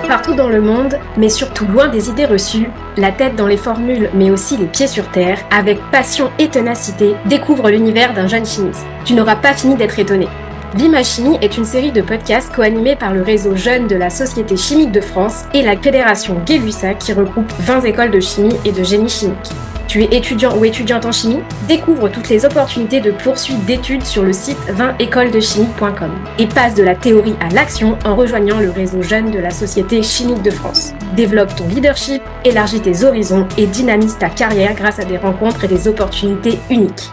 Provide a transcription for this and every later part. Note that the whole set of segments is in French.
Partout dans le monde, mais surtout loin des idées reçues, la tête dans les formules mais aussi les pieds sur terre, avec passion et ténacité, découvre l'univers d'un jeune chimiste. Tu n'auras pas fini d'être étonné. Vie ma chimie est une série de podcasts co-animés par le réseau Jeunes de la Société chimique de France et la fédération Gay-Lussac qui regroupe 20 écoles de chimie et de génie chimique. Tu es étudiant ou étudiante en chimie? Découvre toutes les opportunités de poursuite d'études sur le site 20écolesdechimie.com et passe de la théorie à l'action en rejoignant le réseau Jeunes de la Société chimique de France. Développe ton leadership, élargis tes horizons et dynamise ta carrière grâce à des rencontres et des opportunités uniques.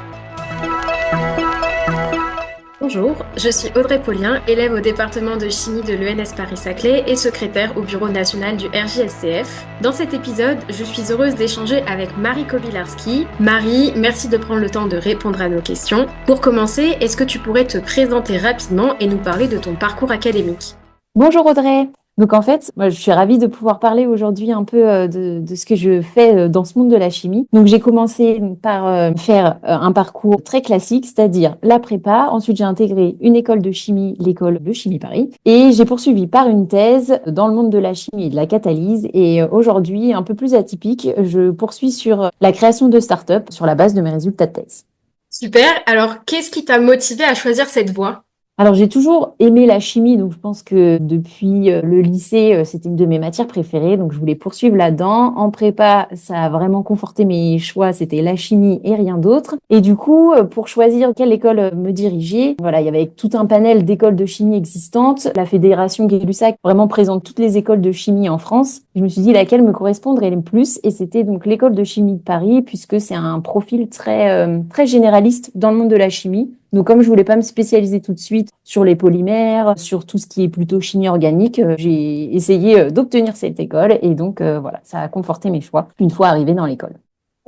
Bonjour, je suis Audrey Paulien, élève au département de chimie de l'ENS Paris-Saclay et secrétaire au bureau national du RJSCF. Dans cet épisode, je suis heureuse d'échanger avec Marie Kobilarski. Marie, merci de prendre le temps de répondre à nos questions. Pour commencer, est-ce que tu pourrais te présenter rapidement et nous parler de ton parcours académique? Bonjour Audrey. Donc en fait, moi, je suis ravie de pouvoir parler aujourd'hui un peu de ce que je fais dans ce monde de la chimie. Donc j'ai commencé par faire un parcours très classique, c'est-à-dire la prépa. Ensuite, j'ai intégré une école de chimie, l'école de Chimie Paris. Et j'ai poursuivi par une thèse dans le monde de la chimie et de la catalyse. Et aujourd'hui, un peu plus atypique, je poursuis sur la création de start-up sur la base de mes résultats de thèse. Super, alors qu'est-ce qui t'a motivé à choisir cette voie? Alors, j'ai toujours aimé la chimie, donc je pense que depuis le lycée, c'était une de mes matières préférées, donc je voulais poursuivre là-dedans. En prépa, ça a vraiment conforté mes choix, c'était la chimie et rien d'autre. Et du coup, pour choisir quelle école me diriger, voilà, il y avait tout un panel d'écoles de chimie existantes. La fédération Gay-Lussac vraiment présente toutes les écoles de chimie en France. Je me suis dit laquelle me correspondrait le plus, et c'était donc l'école de chimie de Paris, puisque c'est un profil très généraliste dans le monde de la chimie. Donc, comme je voulais pas me spécialiser tout de suite sur les polymères, sur tout ce qui est plutôt chimie organique, j'ai essayé d'obtenir cette école et donc voilà, ça a conforté mes choix une fois arrivée dans l'école.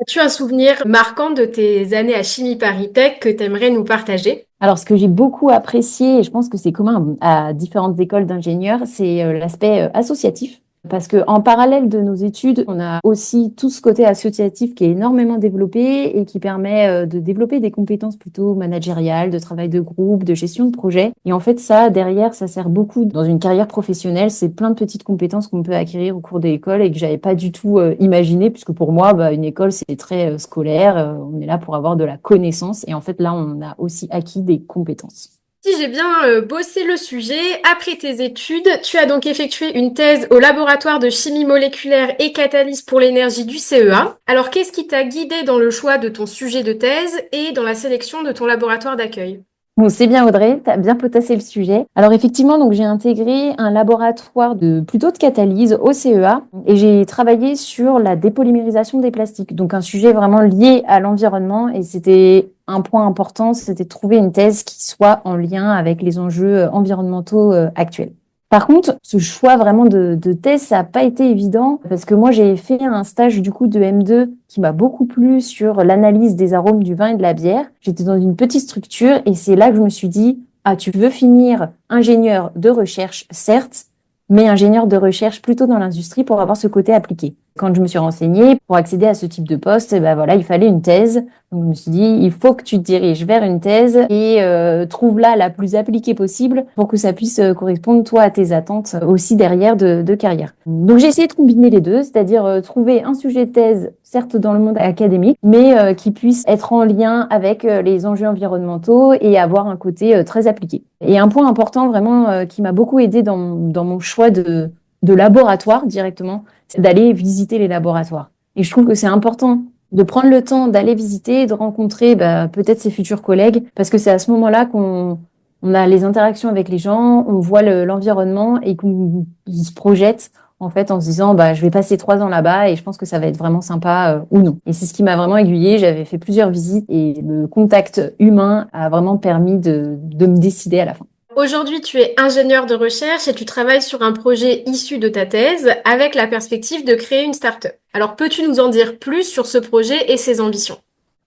As-tu un souvenir marquant de tes années à Chimie Paris Tech que tu aimerais nous partager? Alors, ce que j'ai beaucoup apprécié, et je pense que c'est commun à différentes écoles d'ingénieurs, c'est l'aspect associatif. Parce que en parallèle de nos études, on a aussi tout ce côté associatif qui est énormément développé et qui permet de développer des compétences plutôt managériales, de travail de groupe, de gestion de projet. Et en fait, ça, derrière, ça sert beaucoup dans une carrière professionnelle. C'est plein de petites compétences qu'on peut acquérir au cours de l'école et que j'avais pas du tout imaginé, puisque pour moi, une école, c'est très scolaire. On est là pour avoir de la connaissance. Et en fait, là, on a aussi acquis des compétences. Si j'ai bien bossé le sujet, après tes études, tu as donc effectué une thèse au laboratoire de chimie moléculaire et catalyse pour l'énergie du CEA. Alors, qu'est-ce qui t'a guidé dans le choix de ton sujet de thèse et dans la sélection de ton laboratoire d'accueil? Bon, c'est bien Audrey, tu as bien potassé le sujet. Alors effectivement, donc j'ai intégré un laboratoire plutôt de catalyse au CEA et j'ai travaillé sur la dépolymérisation des plastiques. Donc un sujet vraiment lié à l'environnement et c'était un point important, c'était de trouver une thèse qui soit en lien avec les enjeux environnementaux actuels. Par contre, ce choix vraiment de thèse, ça n'a pas été évident parce que moi, j'ai fait un stage du coup de M2 qui m'a beaucoup plu sur l'analyse des arômes du vin et de la bière. J'étais dans une petite structure et c'est là que je me suis dit, ah, tu veux finir ingénieur de recherche, certes, mais ingénieur de recherche plutôt dans l'industrie pour avoir ce côté appliqué. Quand je me suis renseignée, pour accéder à ce type de poste, voilà, il fallait une thèse. Donc, je me suis dit, il faut que tu te diriges vers une thèse et trouve-la la plus appliquée possible pour que ça puisse correspondre, toi, à tes attentes aussi derrière de carrière. Donc, j'ai essayé de combiner les deux, c'est-à-dire trouver un sujet de thèse, certes dans le monde académique, mais qui puisse être en lien avec les enjeux environnementaux et avoir un côté très appliqué. Et un point important vraiment qui m'a beaucoup aidé dans mon choix de laboratoire directement, c'est d'aller visiter les laboratoires. Et je trouve que c'est important de prendre le temps d'aller visiter, de rencontrer peut-être ses futurs collègues, parce que c'est à ce moment-là qu'on a les interactions avec les gens, on voit l'environnement et qu'on se projette en fait en se disant je vais passer 3 ans là-bas et je pense que ça va être vraiment sympa ou non. Et c'est ce qui m'a vraiment aiguillée. J'avais fait plusieurs visites et le contact humain a vraiment permis de me décider à la fin. Aujourd'hui, tu es ingénieur de recherche et tu travailles sur un projet issu de ta thèse avec la perspective de créer une start-up. Alors, peux-tu nous en dire plus sur ce projet et ses ambitions?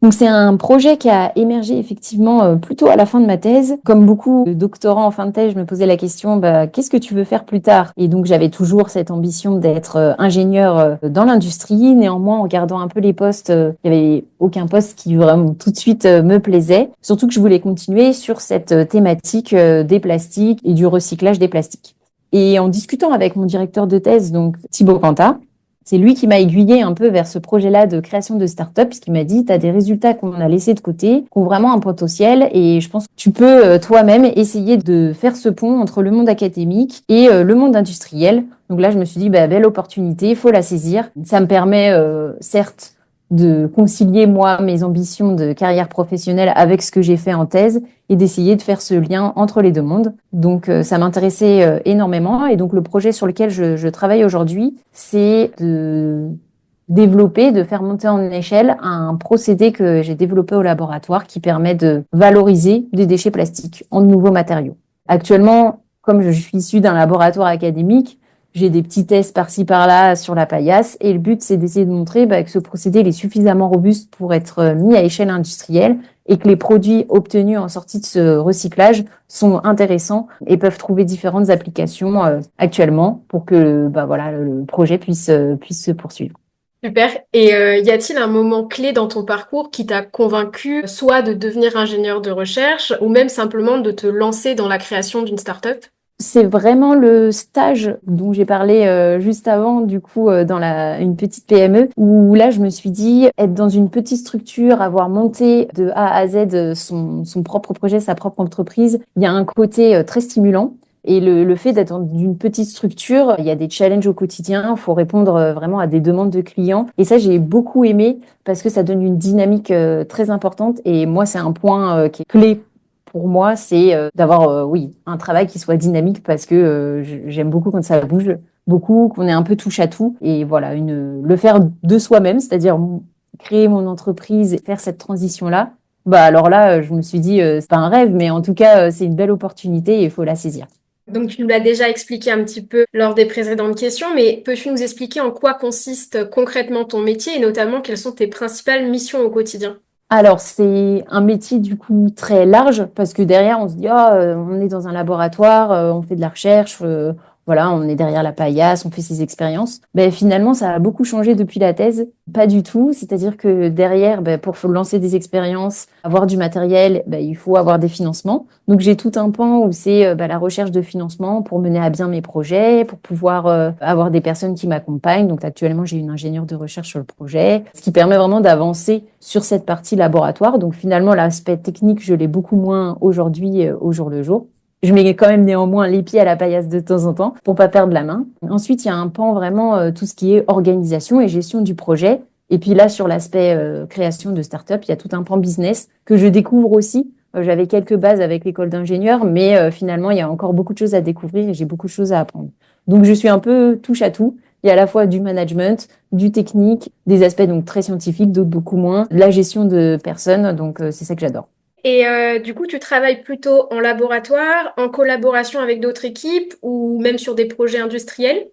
Donc c'est un projet qui a émergé effectivement plutôt à la fin de ma thèse. Comme beaucoup de doctorants en fin de thèse, je me posais la question qu'est-ce que tu veux faire plus tard? Et donc j'avais toujours cette ambition d'être ingénieur dans l'industrie. Néanmoins, en regardant un peu les postes, il n'y avait aucun poste qui vraiment tout de suite me plaisait. Surtout que je voulais continuer sur cette thématique des plastiques et du recyclage des plastiques. Et en discutant avec mon directeur de thèse, donc Thibaut Cantat, c'est lui qui m'a aiguillé un peu vers ce projet-là de création de start-up, puisqu'il m'a dit, tu as des résultats qu'on a laissés de côté, qui ont vraiment un potentiel, et je pense que tu peux toi-même essayer de faire ce pont entre le monde académique et le monde industriel. Donc là, je me suis dit, bah, belle opportunité, il faut la saisir. Ça me permet, certes, de concilier, moi, mes ambitions de carrière professionnelle avec ce que j'ai fait en thèse et d'essayer de faire ce lien entre les deux mondes. Donc, ça m'intéressait énormément. Et donc, le projet sur lequel je travaille aujourd'hui, c'est de développer, de faire monter en échelle un procédé que j'ai développé au laboratoire qui permet de valoriser des déchets plastiques en de nouveaux matériaux. Actuellement, comme je suis issue d'un laboratoire académique, j'ai des petits tests par-ci par-là sur la paillasse et le but, c'est d'essayer de montrer que ce procédé il est suffisamment robuste pour être mis à échelle industrielle et que les produits obtenus en sortie de ce recyclage sont intéressants et peuvent trouver différentes applications actuellement pour que voilà, le projet puisse se poursuivre. Super. Et y a-t-il un moment clé dans ton parcours qui t'a convaincu soit de devenir ingénieur de recherche ou même simplement de te lancer dans la création d'une start-up? C'est vraiment le stage dont j'ai parlé juste avant, du coup, dans une petite PME, où là, je me suis dit, être dans une petite structure, avoir monté de A à Z son propre projet, sa propre entreprise, il y a un côté très stimulant. Et le fait d'être dans une petite structure, il y a des challenges au quotidien, il faut répondre vraiment à des demandes de clients. Et ça, j'ai beaucoup aimé parce que ça donne une dynamique très importante. Et moi, c'est un point qui est clé pour moi, c'est d'avoir, oui, un travail qui soit dynamique parce que j'aime beaucoup quand ça bouge, beaucoup, qu'on est un peu touche à tout. Et voilà, le faire de soi-même, c'est-à-dire créer mon entreprise et faire cette transition-là. Bah alors là, je me suis dit, c'est pas un rêve, mais en tout cas, c'est une belle opportunité et il faut la saisir. Donc, tu nous l'as déjà expliqué un petit peu lors des précédentes questions, mais peux-tu nous expliquer en quoi consiste concrètement ton métier et notamment quelles sont tes principales missions au quotidien? Alors, c'est un métier du coup très large parce que derrière, on se dit, ah, on est dans un laboratoire, on fait de la recherche, voilà, on est derrière la paillasse, on fait ses expériences. Ben, finalement, ça a beaucoup changé depuis la thèse. Pas du tout. C'est-à-dire que derrière, ben, pour lancer des expériences, avoir du matériel, ben, il faut avoir des financements. Donc, j'ai tout un pan où c'est la recherche de financement pour mener à bien mes projets, pour pouvoir avoir des personnes qui m'accompagnent. Donc, actuellement, j'ai une ingénieure de recherche sur le projet, ce qui permet vraiment d'avancer sur cette partie laboratoire. Donc, finalement, l'aspect technique, je l'ai beaucoup moins aujourd'hui au jour le jour. Je mets quand même néanmoins les pieds à la paillasse de temps en temps pour pas perdre la main. Ensuite, il y a un pan vraiment tout ce qui est organisation et gestion du projet. Et puis là, sur l'aspect création de start-up, il y a tout un pan business que je découvre aussi. J'avais quelques bases avec l'école d'ingénieur, mais finalement, il y a encore beaucoup de choses à découvrir et j'ai beaucoup de choses à apprendre. Donc, je suis un peu touche à tout. Il y a à la fois du management, du technique, des aspects donc très scientifiques, d'autres beaucoup moins, de la gestion de personnes. Donc, c'est ça que j'adore. Et du coup, tu travailles plutôt en laboratoire, en collaboration avec d'autres équipes ou même sur des projets industriels?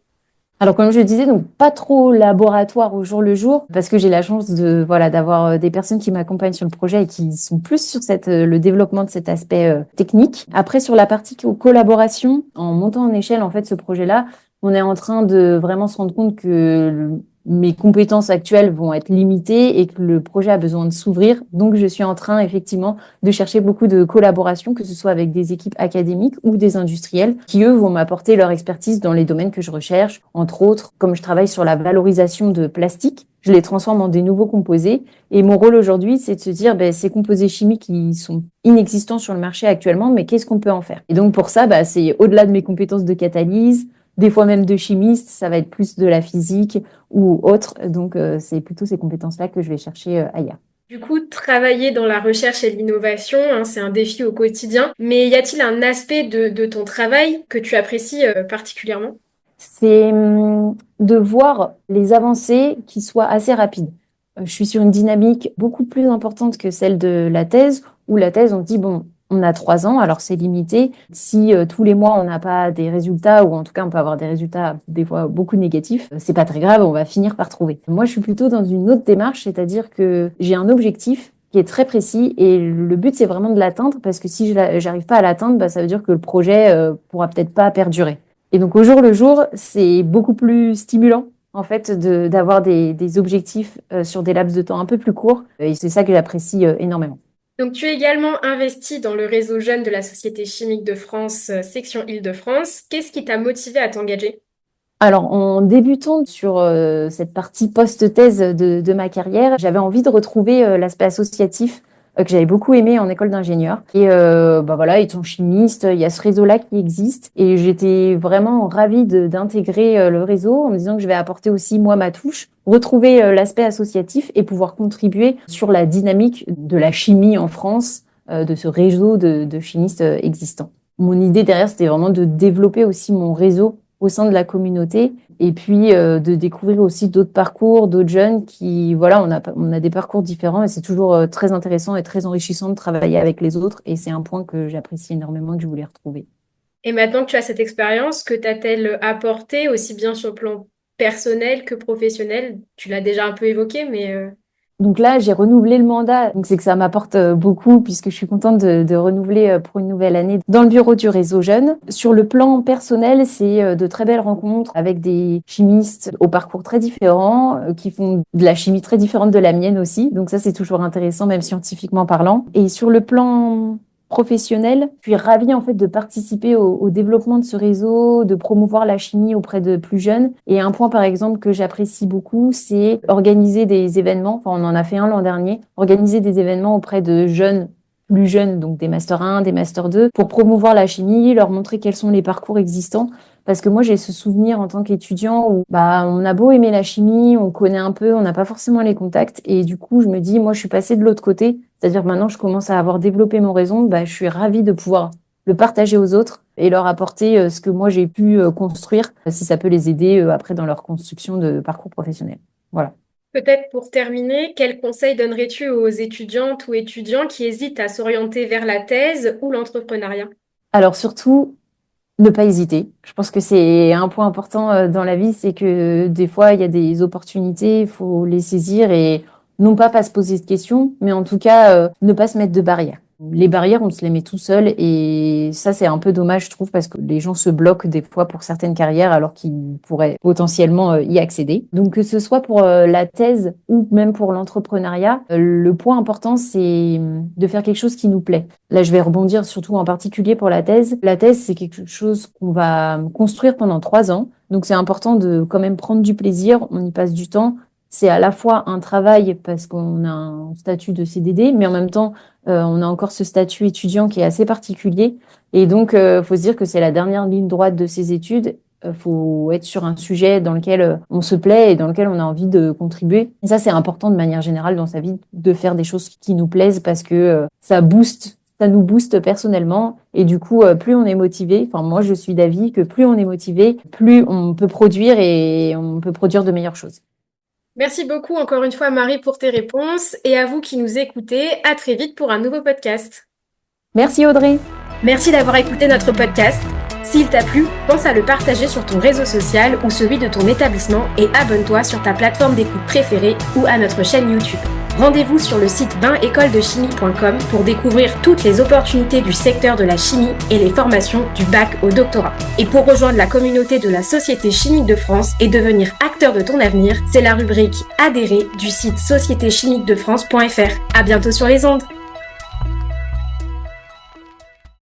Alors, comme je le disais, donc pas trop laboratoire au jour le jour, parce que j'ai la chance de, voilà, d'avoir des personnes qui m'accompagnent sur le projet et qui sont plus sur le développement de cet aspect technique. Après, sur la partie collaboration, en montant en échelle, en fait, ce projet-là, on est en train de vraiment se rendre compte que mes compétences actuelles vont être limitées et que le projet a besoin de s'ouvrir. Donc, je suis en train, effectivement, de chercher beaucoup de collaboration, que ce soit avec des équipes académiques ou des industriels, qui, eux, vont m'apporter leur expertise dans les domaines que je recherche. Entre autres, comme je travaille sur la valorisation de plastique, je les transforme en des nouveaux composés. Et mon rôle aujourd'hui, c'est de se dire, ces composés chimiques, ils sont inexistants sur le marché actuellement, mais qu'est-ce qu'on peut en faire? Et donc, pour ça, c'est au-delà de mes compétences de catalyse, des fois même de chimiste, ça va être plus de la physique ou autre. Donc, c'est plutôt ces compétences-là que je vais chercher ailleurs. Du coup, travailler dans la recherche et l'innovation, hein, c'est un défi au quotidien. Mais y a-t-il un aspect de ton travail que tu apprécies particulièrement? C'est de voir les avancées qui soient assez rapides. Je suis sur une dynamique beaucoup plus importante que celle de la thèse, où la thèse, on se dit, bon, on a 3 ans, alors c'est limité. Si tous les mois, on n'a pas des résultats, ou en tout cas, on peut avoir des résultats des fois beaucoup négatifs, c'est pas très grave, on va finir par trouver. Moi, je suis plutôt dans une autre démarche, c'est-à-dire que j'ai un objectif qui est très précis et le but, c'est vraiment de l'atteindre parce que si je j'arrive pas à l'atteindre, ça veut dire que le projet pourra peut-être pas perdurer. Et donc, au jour le jour, c'est beaucoup plus stimulant, en fait, d'avoir des objectifs sur des laps de temps un peu plus courts. Et c'est ça que j'apprécie énormément. Donc, tu es également investi dans le réseau jeune de la Société chimique de France, section Île-de-France. Qu'est-ce qui t'a motivé à t'engager? Alors, en débutant sur cette partie post-thèse de ma carrière, j'avais envie de retrouver l'aspect associatif que j'avais beaucoup aimé en école d'ingénieur. Et voilà, étant chimiste, il y a ce réseau-là qui existe. Et j'étais vraiment ravie d'intégrer le réseau en me disant que je vais apporter aussi, moi, ma touche, retrouver l'aspect associatif et pouvoir contribuer sur la dynamique de la chimie en France, de ce réseau de chimistes existants. Mon idée derrière, c'était vraiment de développer aussi mon réseau au sein de la communauté et puis de découvrir aussi d'autres parcours, d'autres jeunes qui, voilà, on a des parcours différents et c'est toujours très intéressant et très enrichissant de travailler avec les autres et c'est un point que j'apprécie énormément que je voulais retrouver. Et maintenant que tu as cette expérience, que t'a-t-elle apporté aussi bien sur le plan personnel que professionnel? Tu l'as déjà un peu évoqué, mais Donc là, j'ai renouvelé le mandat. Donc c'est que ça m'apporte beaucoup puisque je suis contente de renouveler pour une nouvelle année dans le bureau du réseau jeune. Sur le plan personnel, c'est de très belles rencontres avec des chimistes au parcours très différents qui font de la chimie très différente de la mienne aussi. Donc ça, c'est toujours intéressant, même scientifiquement parlant. Et sur le plan professionnel, je suis ravie en fait de participer au développement de ce réseau, de promouvoir la chimie auprès de plus jeunes. Et un point par exemple que j'apprécie beaucoup, c'est organiser des événements. Enfin, on en a fait un l'an dernier, organiser des événements auprès de jeunes, plus jeunes, donc des Master 1, des Master 2, pour promouvoir la chimie, leur montrer quels sont les parcours existants. Parce que moi, j'ai ce souvenir en tant qu'étudiant où on a beau aimer la chimie, on connaît un peu, on n'a pas forcément les contacts. Et du coup, je me dis, moi, je suis passée de l'autre côté. C'est-à-dire que maintenant, je commence à avoir développé mon réseau. Je suis ravie de pouvoir le partager aux autres et leur apporter ce que moi, j'ai pu construire, si ça peut les aider après dans leur construction de parcours professionnel. Voilà. peut-être pour terminer, quel conseil donnerais-tu aux étudiantes ou étudiants qui hésitent à s'orienter vers la thèse ou l'entrepreneuriat? Alors surtout, ne pas hésiter. Je pense que c'est un point important dans la vie, c'est que des fois, il y a des opportunités, il faut les saisir et non pas se poser de questions, mais en tout cas, ne pas se mettre de barrières. Les barrières, on se les met tout seul et ça, c'est un peu dommage, je trouve, parce que les gens se bloquent des fois pour certaines carrières alors qu'ils pourraient potentiellement y accéder. Donc, que ce soit pour la thèse ou même pour l'entrepreneuriat, le point important, c'est de faire quelque chose qui nous plaît. Là, je vais rebondir surtout en particulier pour la thèse. La thèse, c'est quelque chose qu'on va construire pendant 3 ans. Donc, c'est important de quand même prendre du plaisir. On y passe du temps. C'est à la fois un travail parce qu'on a un statut de CDD, mais en même temps, on a encore ce statut étudiant qui est assez particulier. Et donc, faut se dire que c'est la dernière ligne droite de ses études. Faut être sur un sujet dans lequel on se plaît et dans lequel on a envie de contribuer. Et ça, c'est important de manière générale dans sa vie de faire des choses qui nous plaisent parce que ça nous booste personnellement. Et du coup, plus on est motivé, enfin moi je suis d'avis que plus on est motivé, plus on peut produire et on peut produire de meilleures choses. Merci beaucoup encore une fois, Marie, pour tes réponses et à vous qui nous écoutez. À très vite pour un nouveau podcast. Merci Audrey. Merci d'avoir écouté notre podcast. S'il t'a plu, pense à le partager sur ton réseau social ou celui de ton établissement et abonne-toi sur ta plateforme d'écoute préférée ou à notre chaîne YouTube. Rendez-vous sur le site 20écolesdechimie.com pour découvrir toutes les opportunités du secteur de la chimie et les formations du bac au doctorat. Et pour rejoindre la communauté de la Société chimique de France et devenir acteur de ton avenir, c'est la rubrique Adhérer du site sociétéchimiquedefrance.fr. À bientôt sur les ondes.